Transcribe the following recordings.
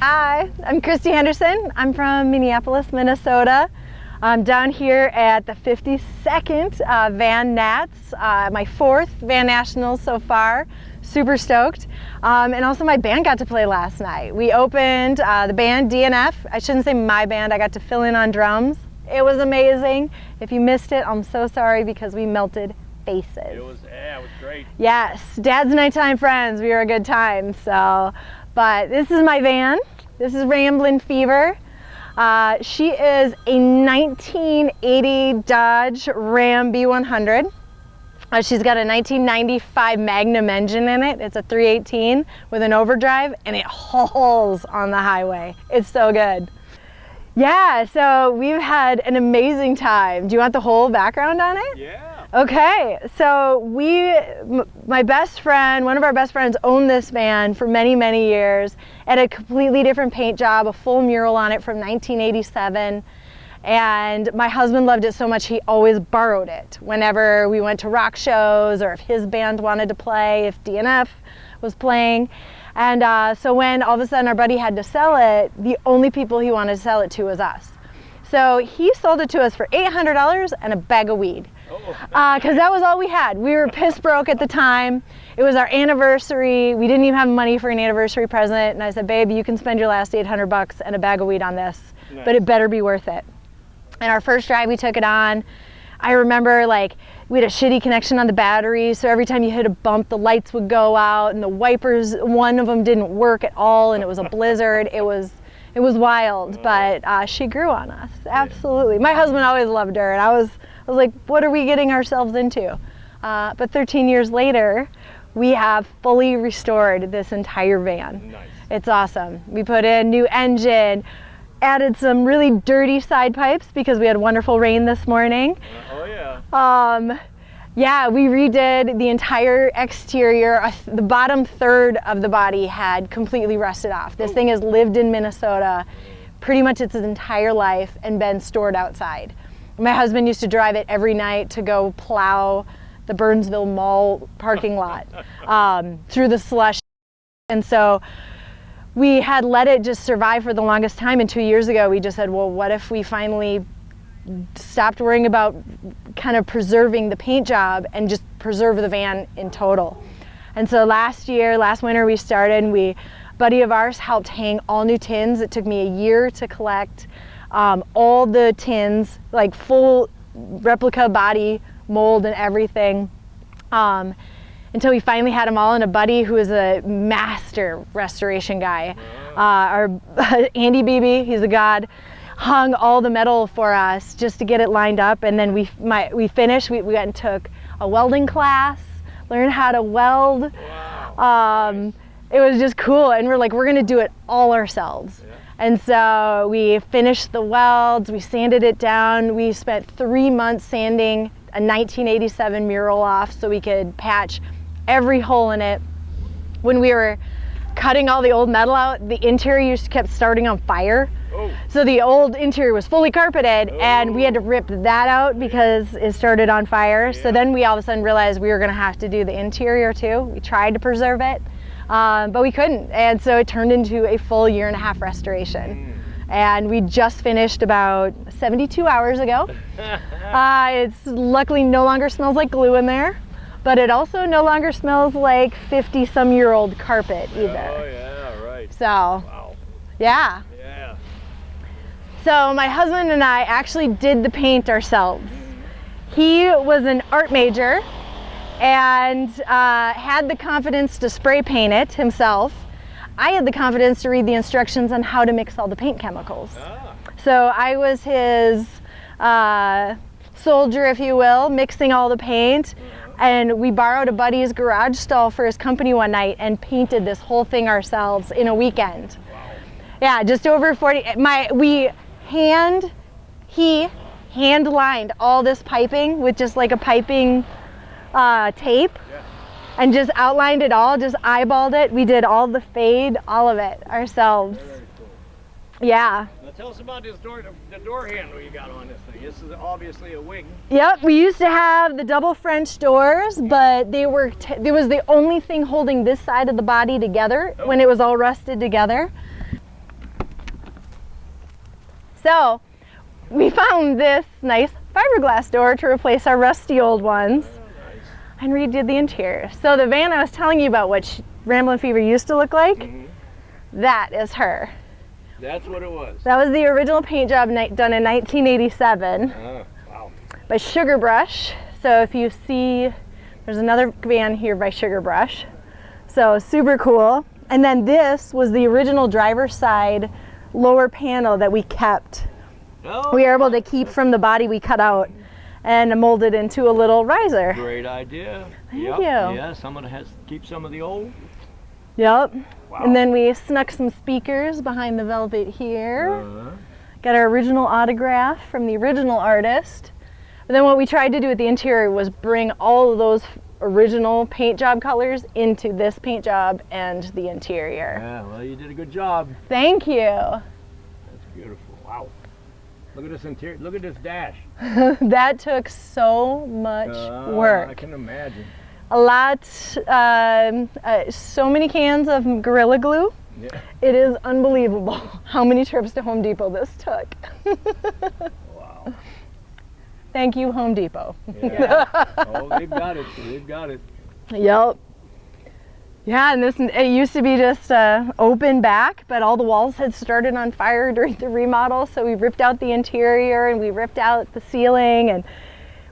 Hi, I'm Kristy Henderson. I'm from Minneapolis, Minnesota. I'm down here at the 52nd Van Nats, my 4th Van Nationals so far. Super stoked. And also my band got to play last night. We opened the band DNF. I shouldn't say my band, I got to fill in on drums. It was amazing. If you missed it, I'm so sorry because we melted faces. It was great. Yes, Dad's Nighttime Friends, we were a good time. So, but this is my van. This is Ramblin Fever. She is a 1980 Dodge Ram B100. She's got a 1995 Magnum engine in it. It's a 318 with an overdrive, and it hauls on the highway. It's so good. Yeah, so we've had an amazing time. Do you want the whole background on it? Yeah. Okay, so my best friend, one of our best friends owned this van for many, many years at a completely different paint job, a full mural on it from 1987. And my husband loved it so much he always borrowed it whenever we went to rock shows or if his band wanted to play, if DNF was playing. And so when all of a sudden our buddy had to sell it, the only people he wanted to sell it to was us. So he sold it to us for $800 and a bag of weed. Because that was all we had. We were piss broke at the time. It was our anniversary. We didn't even have money for an anniversary present. And I said, babe, you can spend your last $800 and a bag of weed on this, nice. But it better be worth it. And our first drive we took it on, I remember like we had a shitty connection on the battery, so every time you hit a bump the lights would go out and the wipers, one of them didn't work at all and it was a blizzard. It was wild, but she grew on us, absolutely. My husband always loved her and I was like, what are we getting ourselves into? But 13 years later, we have fully restored this entire van. Nice. It's awesome. We put in new engine, added some really dirty side pipes because we had wonderful rain this morning. Oh yeah. Yeah, we redid the entire exterior. The bottom third of the body had completely rusted off. This thing has lived in Minnesota pretty much its entire life and been stored outside. My husband used to drive it every night to go plow the Burnsville Mall parking lot through the slush. And so we had let it just survive for the longest time, and 2 years ago we just said, well, what if we finally stopped worrying about kind of preserving the paint job and just preserve the van in total. And so last winter we started, a buddy of ours helped hang all new tins. It took me a year to collect all the tins, like full replica body mold and everything. Until we finally had them all, and a buddy who is a master restoration guy, our Andy Beebe, he's a god, hung all the metal for us just to get it lined up. And then we finished. We went and took a welding class, learned how to weld. Wow. It was just cool, and we're like, we're gonna do it all ourselves. Yeah. And so we finished the welds, we sanded it down. We spent 3 months sanding a 1987 mural off so we could patch every hole in it. When we were cutting all the old metal out, the interior just kept starting on fire. So the old interior was fully carpeted and we had to rip that out because it started on fire. Yeah. So then we all of a sudden realized we were gonna have to do the interior too. We tried to preserve it, but we couldn't. And so it turned into a full 1.5 year restoration. And we just finished about 72 hours ago. It's luckily no longer smells like glue in there, but it also no longer smells like 50-some-year-old carpet either. Oh yeah, right. So, wow. Yeah. Yeah. So my husband and I actually did the paint ourselves. He was an art major and had the confidence to spray paint it himself. I had the confidence to read the instructions on how to mix all the paint chemicals. So I was his soldier, if you will, mixing all the paint. And we borrowed a buddy's garage stall for his company one night and painted this whole thing ourselves in a weekend. Wow. Yeah, just over 40. He hand lined all this piping with just like a piping tape. Yeah. And just outlined it all, just eyeballed it. We did all the fade, all of it ourselves. Very cool. Yeah. Now tell us about this the door handle you got on this thing. This is obviously a wing. Yep, we used to have the double French doors, but they were it was the only thing holding this side of the body together when it was all rusted together. So we found this nice fiberglass door to replace our rusty old ones and redid the interior. So the van I was telling you about, what Ramblin Fever used to look like, that is her. That's what it was. That was the original paint job done in 1987 Wow. by Sugar Brush. So if you see, there's another van here by Sugar Brush. So super cool. And then this was the original driver's side lower panel that we kept. Oh, We were able to keep from the body we cut out and molded into a little riser. great idea. Thank Yep. you. Yeah, someone has to keep some of the old. Yep. Wow. And then we snuck some speakers behind the velvet here. Got our original autograph from the original artist. And then what we tried to do with the interior was bring all of those original paint job colors into this paint job and the interior. Yeah, well, you did a good job. Thank you. That's beautiful. Wow. Look at this interior. Look at this dash. That took so much work. I can imagine. A lot, so many cans of Gorilla Glue. Yeah. It is unbelievable how many trips to Home Depot this took. Wow. Thank you, Home Depot. Yeah. Oh, they've got it. They've got it. Yep. Yeah, and it used to be just open back, but all the walls had started on fire during the remodel, so we ripped out the interior and we ripped out the ceiling, and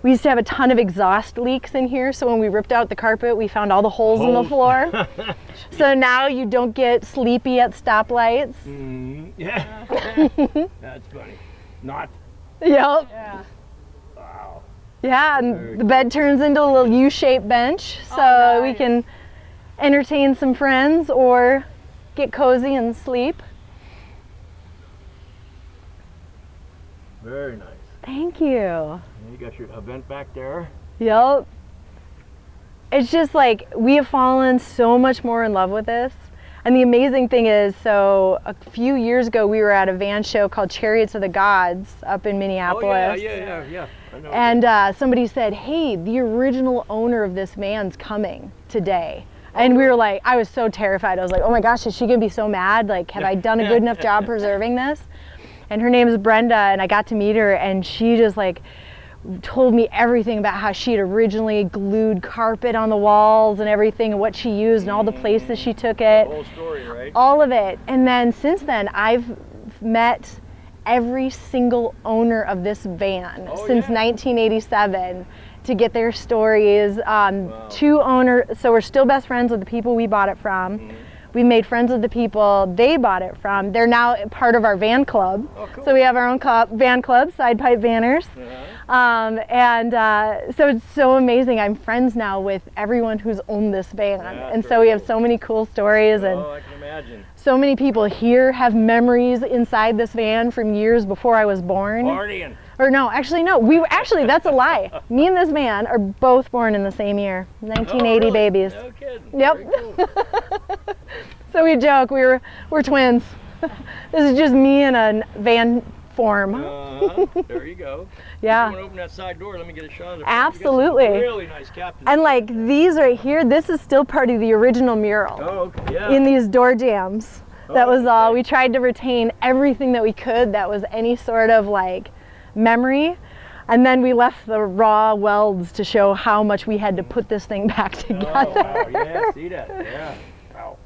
we used to have a ton of exhaust leaks in here, so when we ripped out the carpet, we found all the holes in the floor. So now you don't get sleepy at stoplights. Yeah. That's funny. Not. Yep. Yeah. Wow. Yeah, and the bed turns into a little U-shaped bench, so we can entertain some friends or get cozy and sleep. Very nice. Thank you. And you got your event back there. Yep. It's just like we have fallen so much more in love with this. And the amazing thing is, so a few years ago we were at a van show called Chariots of the Gods up in Minneapolis. Oh, yeah. I know. And somebody said, hey, the original owner of this van's coming today. And we were like, I was so terrified. I was like, oh my gosh, is she gonna be so mad? Like, have I done a good enough job preserving this? And her name is Brenda, and I got to meet her, and she just like told me everything about how she had originally glued carpet on the walls and everything, and what she used and all the places she took it. The whole story, right? All of it. And then since then, I've met every single owner of this van since 1987 to get their stories. Two owners, so we're still best friends with the people we bought it from. We made friends with the people they bought it from. They're now part of our van club. Oh, cool. So we have our own van club, Side Pipe Vanners. So it's so amazing. I'm friends now with everyone who's owned this van. And so we have so many cool stories. And I can imagine. so many people here have memories inside this van from years before I was born. Partying. Or no, actually no. Actually, that's a lie. Me and this man are both born in the same year, 1980 really? babies. No kidding. Yep. Very cool. So we joke we're twins. This is just me in a van form. There you go. Yeah. You want to open that side door? Let me get a shot of it. Absolutely. You got some really nice captains. And like these right here, this is still part of the original mural. Oh, okay. Yeah. In these door jams. That was all. okay. We tried to retain everything that we could that was any sort of like memory. And then we left the raw welds to show how much we had to put this thing back together. Oh, wow. Yeah, see that. Yeah. Wow.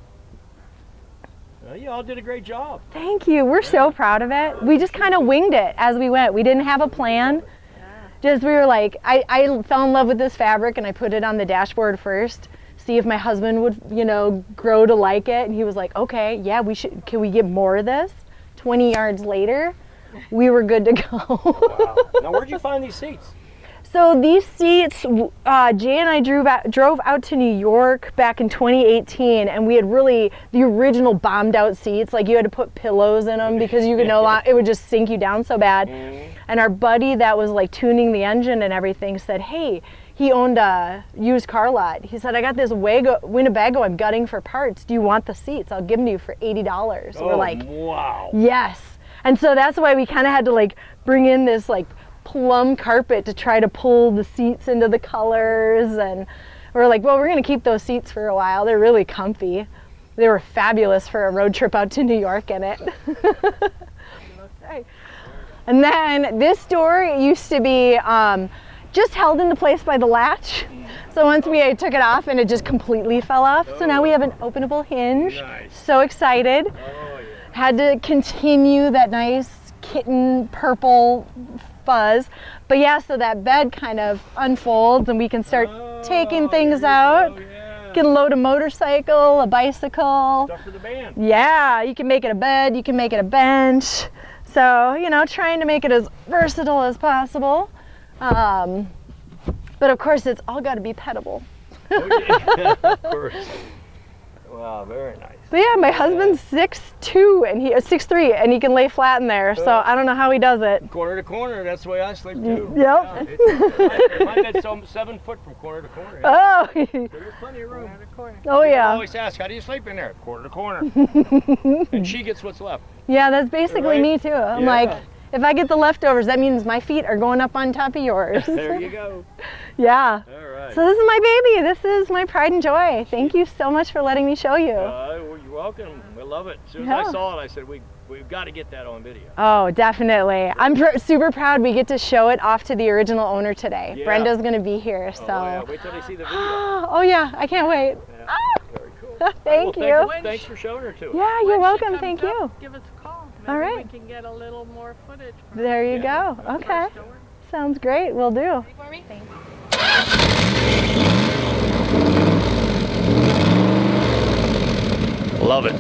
Well, you all did a great job. Thank you. We're so proud of it. We just kind of winged it as we went. We didn't have a plan. Just we were like, I fell in love with this fabric and I put it on the dashboard first, see if my husband would, grow to like it. And he was like, okay, yeah, can we get more of this? 20 yards later, we were good to go. Wow. Now, where'd you find these seats? So these seats, Jay and I drove out to New York back in 2018, and we had the original bombed out seats. Like you had to put pillows in them because you could it would just sink you down so bad. And our buddy that was like tuning the engine and everything said, hey, he owned a used car lot. He said, I got this Winnebago I'm gutting for parts. Do you want the seats? I'll give them to you for $80. So we're like, wow. yes. And so that's why we kind of had to like bring in this like plum carpet to try to pull the seats into the colors. And we're like, well, we're going to keep those seats for a while. They're really comfy. They were fabulous for a road trip out to New York in it. And then this door used to be just held into place by the latch. So once we took it off and it just completely fell off. So now we have an openable hinge. Nice. So excited. Oh, yeah. Had to continue that nice kitten purple fuzz. But yeah, so that bed kind of unfolds and we can start taking things out. Yeah. You can load a motorcycle, a bicycle. Stuff for the band. Yeah, you can make it a bed, you can make it a bench. So, you know, trying to make it as versatile as possible. But of course, it's all got to be pettable. Oh, yeah. Of course. Wow, very nice. But yeah, my husband's 6'2" and 6'3", and he can lay flat in there. So I don't know how he does it. Corner to corner, that's the way I sleep too. Yep. Yeah, my bed's 7 foot from corner to corner. Oh. There's plenty of room. Oh People yeah. always ask, how do you sleep in there? Corner to corner. And she gets what's left. Yeah, that's basically Right? me too. I'm Yeah. like, if I get the leftovers, that means my feet are going up on top of yours. There you go. Yeah. All right. So this is my baby. This is my pride and joy. Thank you so much for letting me show you. Well, you're welcome. We love it. As soon as Yeah. I saw it, I said, we've got to get that on video. Oh, definitely. I'm super proud we get to show it off to the original owner today. Yeah. Brenda's going to be here, so. Oh, yeah. Wait till they see the video. Oh yeah, I can't wait. Yeah. Very cool. Thank Well, you. Thanks for showing her to us. Yeah, you're welcome. Thank you. Give us a call. Maybe All right. we can get a little more footage. From There you Yeah. go. Okay. store. Sounds great. We'll do. For me? Thanks. Love it.